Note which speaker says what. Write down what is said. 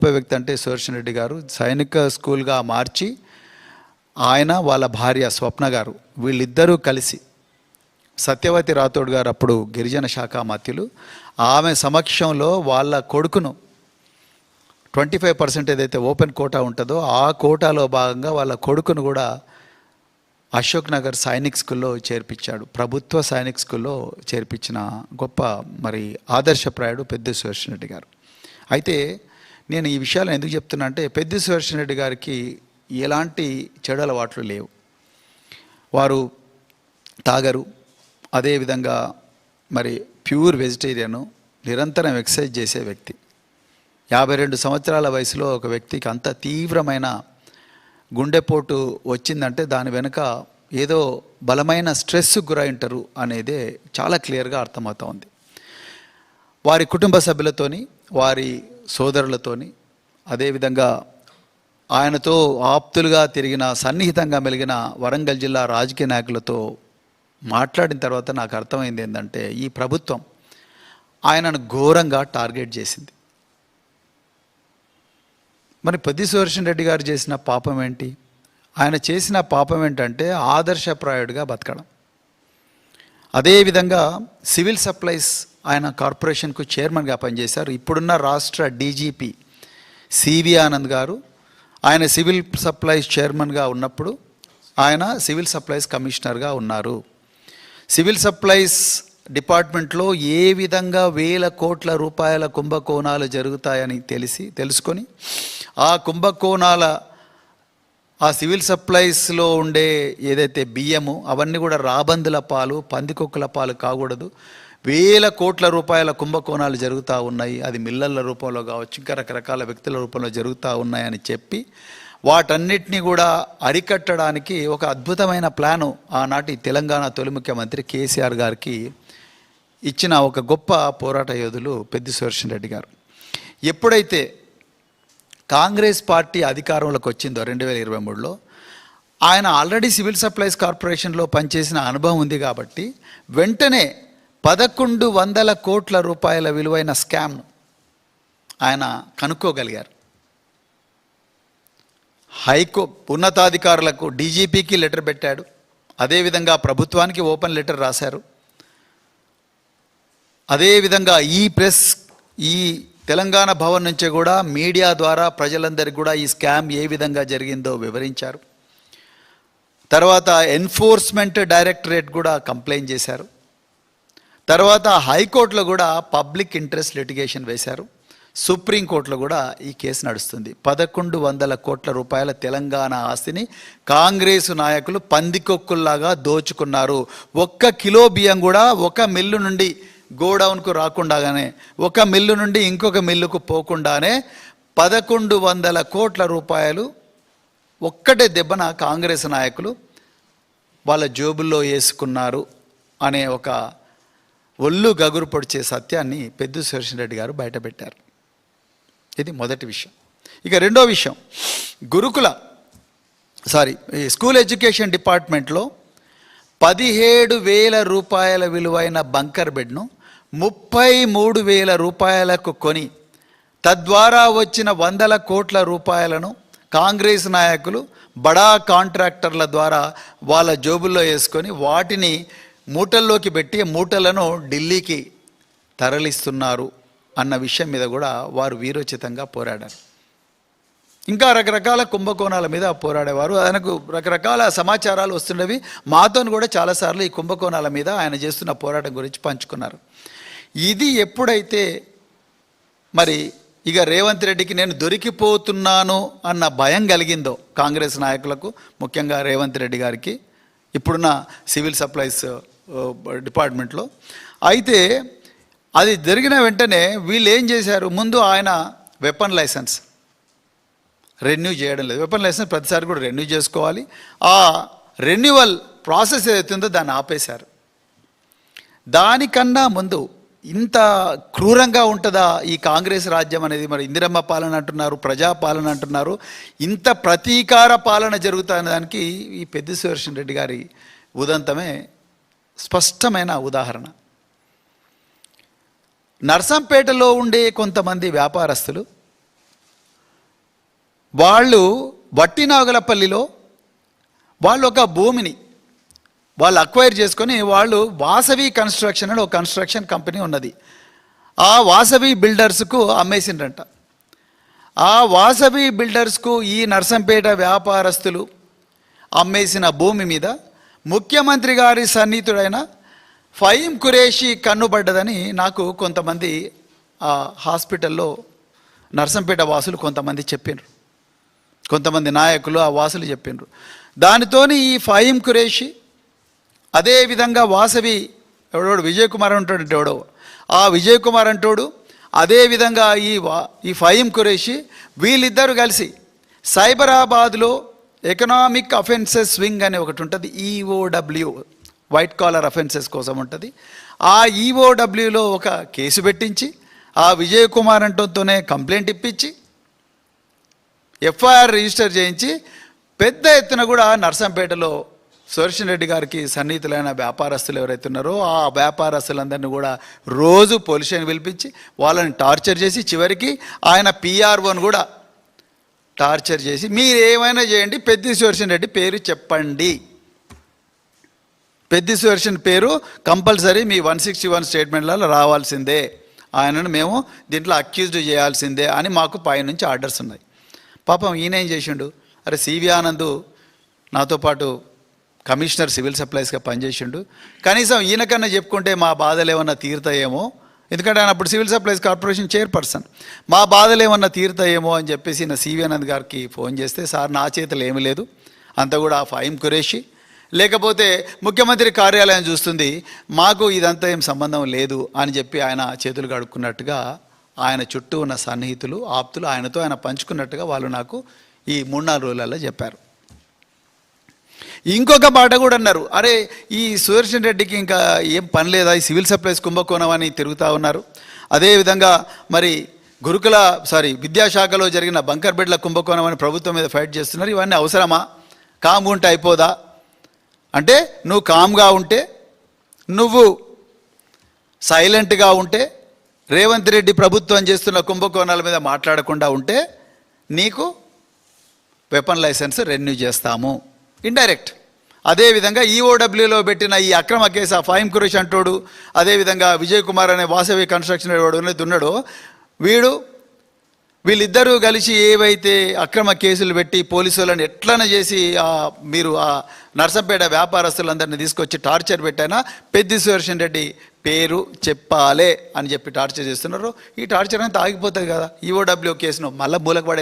Speaker 1: గొప్ప వ్యక్తి అంటే సుదర్శన్ రెడ్డి గారు సైనిక స్కూల్గా మార్చి ఆయన వాళ్ళ భార్య స్వప్న గారు వీళ్ళిద్దరూ కలిసి సత్యవతి రాథోడ్ గారు అప్పుడు గిరిజన శాఖ మంత్రులు ఆమె సమక్షంలో వాళ్ళ కొడుకును 25% ఏదైతే ఓపెన్ కోటా ఉంటుందో ఆ కోటాలో భాగంగా వాళ్ళ కొడుకును కూడా అశోక్ నగర్ సైనిక్ స్కూల్లో చేర్పించాడు. ప్రభుత్వ సైనిక్ స్కూల్లో చేర్పించిన గొప్ప మరి ఆదర్శప్రాయుడు పెద్ది సుదర్శన్ రెడ్డి గారు. అయితే నేను ఈ విషయాలు ఎందుకు చెప్తున్నా అంటే పెద్ది సుదర్శన్ రెడ్డి గారికి ఎలాంటి చెడు అలవాట్లు లేవు. వారు తాగరు, అదేవిధంగా మరి ప్యూర్ వెజిటేరియను, నిరంతరం ఎక్సర్సైజ్ చేసే వ్యక్తి. 52 సంవత్సరాల వయసులో ఒక వ్యక్తికి అంత తీవ్రమైన గుండెపోటు వచ్చిందంటే దాని వెనుక ఏదో బలమైన స్ట్రెస్కు గురై ఉంటారు అనేదే చాలా క్లియర్గా అర్థమవుతా ఉంది. వారి కుటుంబ సభ్యులతోని, వారి సోదరులతోని, అదేవిధంగా ఆయనతో ఆప్తులుగా తిరిగిన, సన్నిహితంగా మెలిగిన వరంగల్ జిల్లా రాజకీయ నాయకులతో మాట్లాడిన తర్వాత నాకు అర్థమైంది ఏంటంటే ఈ ప్రభుత్వం ఆయనను ఘోరంగా టార్గెట్ చేసింది. మరి పెద్ది సుదర్శన్ రెడ్డి గారు చేసిన పాపం ఏంటి? ఆయన చేసిన పాపం ఏంటంటే ఆదర్శప్రాయుడిగా బతకడం. అదేవిధంగా సివిల్ సప్లైస్ ఆయన కార్పొరేషన్కు చైర్మన్గా పనిచేశారు. ఇప్పుడున్న రాష్ట్ర డీజీపీ సివి ఆనంద్ గారు ఆయన సివిల్ సప్లైస్ చైర్మన్గా ఉన్నప్పుడు ఆయన సివిల్ సప్లైస్ కమిషనర్గా ఉన్నారు. సివిల్ సప్లైస్ డిపార్ట్మెంట్లో ఏ విధంగా వేల కోట్ల రూపాయల కుంభకోణాలు జరుగుతాయని తెలుసుకొని ఆ కుంభకోణాల ఆ సివిల్ సప్లైస్లో ఉండే ఏదైతే బియ్యము అవన్నీ కూడా రాబందుల పాలు, పందికొక్కుల పాలు కాకూడదు. వేల కోట్ల రూపాయల కుంభకోణాలు జరుగుతూ ఉన్నాయి. అది మిల్లర్ల రూపంలో కావచ్చు, ఇంకా రకరకాల వ్యక్తుల రూపంలో జరుగుతూ ఉన్నాయని చెప్పి వాటన్నిటినీ కూడా అరికట్టడానికి ఒక అద్భుతమైన ప్లాను ఆనాటి తెలంగాణ తొలి ముఖ్యమంత్రి కేసీఆర్ గారికి ఇచ్చిన ఒక గొప్ప పోరాట యోధులు పెద్ది సుదర్శన్ రెడ్డి గారు. ఎప్పుడైతే కాంగ్రెస్ పార్టీ అధికారంలోకి వచ్చిందో 2023లో ఆయన ఆల్రెడీ సివిల్ సప్లైస్ కార్పొరేషన్లో పనిచేసిన అనుభవం ఉంది కాబట్టి వెంటనే 1100 కోట్ల రూపాయల విలువైన స్కామ్ను ఆయన కనుక్కోగలిగారు. ఉన్నతాధికారులకు డీజీపీకి లెటర్ పెట్టాడు, అదేవిధంగా ప్రభుత్వానికి ఓపెన్ లెటర్ రాశారు. అదేవిధంగా ఈ తెలంగాణ భవన్ నుంచి కూడా మీడియా ద్వారా ప్రజలందరికీ కూడా ఈ స్కామ్ ఏ విధంగా జరిగిందో వివరించారు. తర్వాత ఎన్ఫోర్స్మెంట్ డైరెక్టరేట్ కూడా కంప్లైంట్ చేశారు. తర్వాత హైకోర్టులో కూడా పబ్లిక్ ఇంట్రెస్ట్ లిటిగేషన్ వేశారు. సుప్రీంకోర్టులో కూడా ఈ కేసు నడుస్తుంది. 1100 కోట్ల రూపాయల తెలంగాణ ఆస్తిని కాంగ్రెసు నాయకులు పందికొక్కుల్లాగా దోచుకున్నారు. 1 కిలో బియ్యం కూడా ఒక మిల్లు నుండి గోడౌన్కు రాకుండానే, ఒక మిల్లు నుండి ఇంకొక మిల్లుకు పోకుండానే 1100 కోట్ల రూపాయలు ఒక్కటే దెబ్బన కాంగ్రెస్ నాయకులు వాళ్ళ జోబుల్లో వేసుకున్నారు అనే ఒక ఒళ్ళు గగురు పొడిచే సత్యాన్ని పెద్ది సుదర్శన్ రెడ్డి గారు బయటపెట్టారు. ఇది మొదటి విషయం. ఇక రెండో విషయం, స్కూల్ ఎడ్యుకేషన్ డిపార్ట్మెంట్లో 17,000 రూపాయల విలువైన బంకర్ బెడ్ను 33,000 రూపాయలకు కొని తద్వారా వచ్చిన 100 కోట్ల రూపాయలను కాంగ్రెస్ నాయకులు బడా కాంట్రాక్టర్ల ద్వారా వాళ్ళ జోబుల్లో వేసుకొని వాటిని మూటల్లోకి పెట్టి మూటలను ఢిల్లీకి తరలిస్తున్నారు అన్న విషయం మీద కూడా వారు వీరోచితంగా పోరాడారు. ఇంకా రకరకాల కుంభకోణాల మీద పోరాడేవారు. ఆయనకు రకరకాల సమాచారాలు వస్తున్నవి. మాతో కూడా చాలాసార్లు ఈ కుంభకోణాల మీద ఆయన చేస్తున్న పోరాటం గురించి పంచుకున్నారు. ఇది ఎప్పుడైతే మరి ఇక రేవంత్ రెడ్డికి నేను దొరికిపోతున్నాను అన్న భయం కలిగిందో కాంగ్రెస్ నాయకులకు, ముఖ్యంగా రేవంత్ రెడ్డి గారికి ఇప్పుడున్న సివిల్ సప్లైస్ డిపార్ట్మెంట్లో, అయితే అది జరిగిన వెంటనే వీళ్ళు ఏం చేశారు, ముందు ఆయన వెపన్ లైసెన్స్ రెన్యూ చేయడం లేదు. వెపన్ లైసెన్స్ ప్రతిసారి కూడా రెన్యూ చేసుకోవాలి. ఆ రెన్యువల్ ప్రాసెస్ ఏదైతుందో దాన్ని ఆపేశారు. దానికన్నా ముందు ఇంత క్రూరంగా ఉంటుందా ఈ కాంగ్రెస్ రాజ్యం అనేది? మరి ఇందిరమ్మ పాలన అంటున్నారు, ప్రజాపాలన అంటున్నారు, ఇంత ప్రతీకార పాలన జరుగుతున్న దానికి ఈ పెద్ది సుదర్శన్ రెడ్డి గారి ఉదంతమే స్పష్టమైన ఉదాహరణ. నర్సంపేటలో ఉండే కొంతమంది వ్యాపారస్తులు వాళ్ళు వట్టినాగులపల్లిలో వాళ్ళు ఒక భూమిని వాళ్ళు అక్వైర్ చేసుకొని వాళ్ళు వాసవి కన్స్ట్రక్షన్ అని ఒక కన్స్ట్రక్షన్ కంపెనీ ఉన్నది. ఆ వాసవి బిల్డర్స్కు అమ్మేసిండ్రంట. ఆ వాసవి బిల్డర్స్కు ఈ నర్సంపేట వ్యాపారస్తులు అమ్మేసిన భూమి మీద ముఖ్యమంత్రి గారి సన్నిహితుడైన ఫహీం ఖురేషీ కన్నుబడ్డదని నాకు కొంతమంది ఆ హాస్పిటల్లో నర్సంపేట వాసులు కొంతమంది చెప్పిండ్రు, కొంతమంది నాయకులు ఆ వాసులు చెప్పిండ్రు. దానితోని ఈ ఫహీం ఖురేషీ అదేవిధంగా వాసవి ఎవడోడు విజయ్ కుమార్ అంటాడు ఎవడో ఆ విజయ్ కుమార్ అంటాడు, అదేవిధంగా ఈ ఫహీం ఖురేషీ వీళ్ళిద్దరూ కలిసి సైబరాబాద్లో ఎకనామిక్ అఫెన్సెస్ వింగ్ అని ఒకటి ఉంటుంది, ఈఓడబ్ల్యూ వైట్ కాలర్ అఫెన్సెస్ కోసం ఉంటుంది. ఆ ఈఓడబ్ల్యూలో ఒక కేసు పెట్టించి ఆ విజయ్ కుమార్ అంటూనే కంప్లైంట్ ఇప్పించి ఎఫ్ఐఆర్ రిజిస్టర్ చేయించి పెద్ద ఎత్తున కూడా నర్సంపేటలో సుదర్శన్ రెడ్డి గారికి సన్నిహితులైన వ్యాపారస్తులు ఎవరైతే ఉన్నారో ఆ వ్యాపారస్తులందరినీ కూడా రోజు పోలీసుని పిలిపించి వాళ్ళని టార్చర్ చేసి చివరికి ఆయన పిఆర్ఓని కూడా టార్చర్ చేసి మీరు ఏమైనా చేయండి పెద్ది సుదర్శన్ రెడ్డి పేరు చెప్పండి, పెద్ది సుదర్శన్ పేరు కంపల్సరీ మీ 161 స్టేట్మెంట్లలో రావాల్సిందే, ఆయనను మేము దీంట్లో అక్యూజ్డ్ చేయాల్సిందే అని మాకు పైనుంచి ఆర్డర్స్ ఉన్నాయి. పాపం ఈయన ఏం చేసిండు, అరే సివి ఆనంద్ నాతో పాటు కమిషనర్ సివిల్ సప్లైస్గా పనిచేసిండు, కనీసం ఈయనకన్నా చెప్పుకుంటే మా బాధలు ఏమన్నా తీరుతాయేమో, ఎందుకంటే ఆయన అప్పుడు సివిల్ సప్లైస్ కార్పొరేషన్ చైర్పర్సన్, మా బాధలు ఏమన్నా తీరుతాయేమో అని చెప్పేసి నా సివి ఆనంద్ గారికి ఫోన్ చేస్తే, సార్ నా చేతులు ఏమీ లేదు, అంతా కూడా ఫహీం ఖురేషీ లేకపోతే ముఖ్యమంత్రి కార్యాలయం చూస్తుంది, మాకు ఇదంతా ఏం సంబంధం లేదు అని చెప్పి ఆయన చేతులు కడుక్కున్నట్టుగా ఆయన చుట్టూ ఉన్న సన్నిహితులు ఆప్తులు ఆయనతో ఆయన పంచుకున్నట్టుగా వాళ్ళు నాకు ఈ 3-4 రోజులలో చెప్పారు. ఇంకొక మాట కూడా అన్నారు, అరే ఈ సుదర్శన్ రెడ్డికి ఇంకా ఏం పని లేదా, ఈ సివిల్ సప్లైస్ కుంభకోణం అని తిరుగుతూ ఉన్నారు, అదేవిధంగా మరి విద్యాశాఖలో జరిగిన బంకర్ బెడ్ల కుంభకోణం అని ప్రభుత్వం మీద ఫైట్ చేస్తున్నారు, ఇవన్నీ అవసరమా, కామ్గా ఉంటే అయిపోదా అంటే, నువ్వు కామ్గా ఉంటే, నువ్వు సైలెంట్గా ఉంటే, రేవంత్ రెడ్డి ప్రభుత్వం చేస్తున్న కుంభకోణాల మీద మాట్లాడకుండా ఉంటే నీకు వెపన్ లైసెన్స్ రెన్యూ చేస్తాము ఇండైరెక్ట్. అదేవిధంగా ఈఓడబ్ల్యూలో పెట్టిన ఈ అక్రమ కేసు ఆ ఫహీం ఖురేషీ అంటోడు, అదేవిధంగా విజయ్ కుమార్ అనే వాసవి కన్స్ట్రక్షన్ ఉన్నాడో వీళ్ళిద్దరూ కలిసి ఏవైతే అక్రమ కేసులు పెట్టి పోలీసులను ఎట్లన చేసి మీరు ఆ నర్సంపేట వ్యాపారస్తులందరినీ తీసుకొచ్చి టార్చర్ పెట్టైనా పెద్ది సుదర్శన్ రెడ్డి పేరు చెప్పాలే అని చెప్పి టార్చర్ చేస్తున్నారు. ఈ టార్చర్ అంతా ఆగిపోతుంది కదా, ఈఓడబ్ల్యూ కేసును మళ్ళీ మూలకపడే